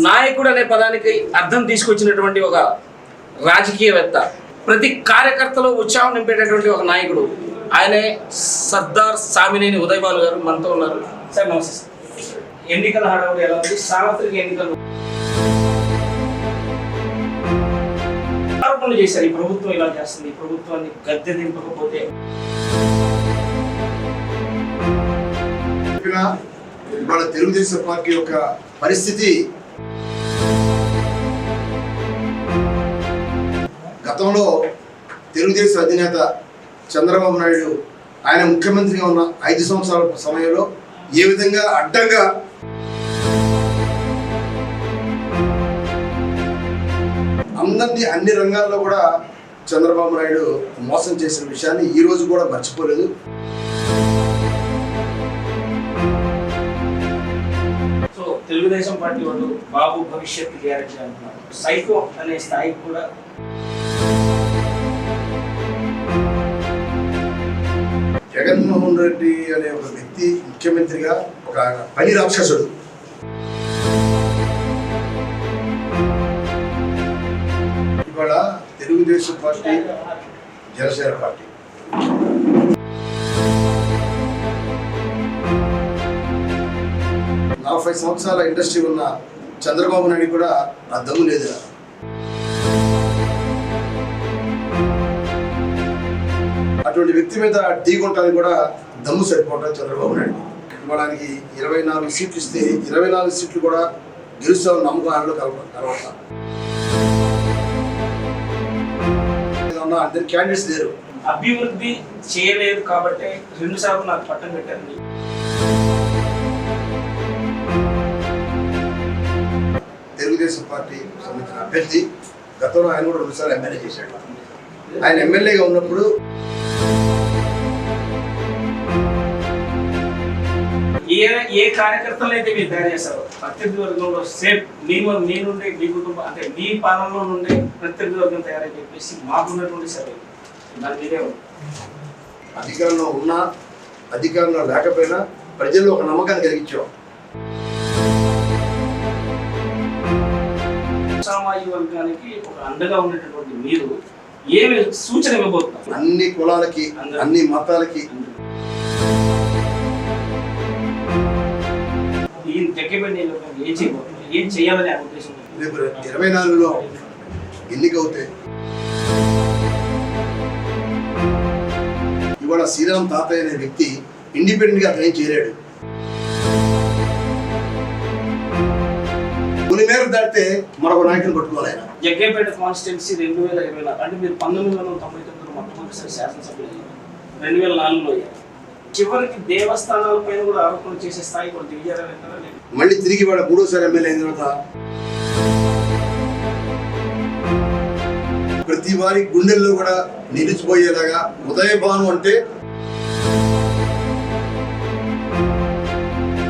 నాయకుడు అనే పదానికి అర్థం తీసుకొచ్చినటువంటి ఒక రాజకీయవేత్త, ప్రతి కార్యకర్తలో ఉత్సాహం నింపేటటువంటి ఒక నాయకుడు, ఆయనే సర్దార్ సామినేని ఉదయభాను గారు మనతో ఉన్నారు. సార్ నమస్తే సార్. ఎన్నికల హడావుడి ఎలా ఉంది? సార్వత్రిక ఎన్నికలు ఆరోపణలు చేశారు, ఈ ప్రభుత్వం ఇలా చేస్తుంది, ఈ ప్రభుత్వాన్ని గద్దె దింపకపోతే. ఇవాళ తెలుగుదేశం పార్టీ యొక్క పరిస్థితి గతంలో తెలుగుదేశం అధినేత చంద్రబాబు నాయుడు ఆయన ముఖ్యమంత్రిగా ఉన్న 5 సంవత్సరాల సమయంలో ఏ విధంగా అడ్డంగా అందరినీ అన్ని రంగాల్లో కూడా చంద్రబాబు నాయుడు మోసం చేసిన విషయాన్ని ఈ రోజు కూడా మర్చిపోలేదు. సో తెలుగుదేశం పార్టీ వాళ్ళు బాబు భవిష్యత్తు గ్యారెంటీ అంటున్నారు. సైకో అనే స్థాయికి కూడా జగన్మోహన్ రెడ్డి అనే ఒక వ్యక్తి ముఖ్యమంత్రిగా ఒక పని రాక్షసుడు. ఇవాళ తెలుగుదేశం పార్టీ, జనసేన పార్టీ 40 సంవత్సరాల ఇండస్ట్రీ ఉన్న చంద్రబాబు నాయుడు కూడా ఆ దమ్ము లేదు. అటువంటి వ్యక్తి మీద ఢీకొనడానికి కూడా దమ్ము సరిపోవటం చంద్రబాబు నాయుడు. ఇవ్వడానికి 24 సీట్లు ఇస్తే 24 సీట్లు కూడా గెలుస్తామని నమ్మకం ఆయనలో కలవట. అందరు క్యాండిడేట్స్ లేరు. అభివృద్ధి చేయలేదు కాబట్టి 2 సార్లు నాకు పట్టం పెట్టారు. తెలుగుదేశం పార్టీ సంబంధించిన అభ్యర్థి గతంలో ఆయన కూడా 2 సార్లు ఎమ్మెల్యే చేశాడు. ఆయన ఎమ్మెల్యేగా ఉన్నప్పుడు ఏ కార్యకర్తలు అయితే మీరు తయారు చేస్తారు ప్రత్యర్థి వర్గంలో సేఫ్ మీ నుండి మీ కుటుంబం అంటే మీ పాలనలో నుండి ప్రత్యర్థి వర్గం తయారని చెప్పేసి మాకున్నటువంటి సర్వే దాని మీదే అధికారంలో ఉన్నా అధికారంలో లేకపోయినా ప్రజల్లో ఒక నమ్మకాన్ని కలిగించాం. సామాజిక వర్గానికి ఒక అండగా ఉండేటటువంటి మీరు ఏమి సూచన ఇవ్వబోతున్నారు? అన్ని కులాలకి, అన్ని మతాలకి ఏం చేయాలని ఉద్దేశం? రేపు 24లో ఎన్నికవుతాయి. ఇవాళ శ్రీరామ్ తాతయ్య అనే వ్యక్తి ఇండిపెండెంట్ గా అతను ఏం చేయలేడు. కొన్ని మేరకు దాటితే మరొక నాయకుని పట్టుకోవాలి ఆయన. జగ్గేపేట కాన్స్టిట్యున్సీ 2024 అంటే మీరు 1999 మొట్టమొదటిసారి శాసనసభ్యులు 2004లో చివరికి దేవస్థానాల పైన కూడా ఆరోపణలు చేసే స్థాయి కూడా దిగారని మళ్ళీ తిరిగి వాడు 3వ ఎమ్మెల్యే అయిన తర్వాత ప్రతి వారి గుండెల్లో కూడా నిలిచిపోయేలాగా ఉదయభాను అంటే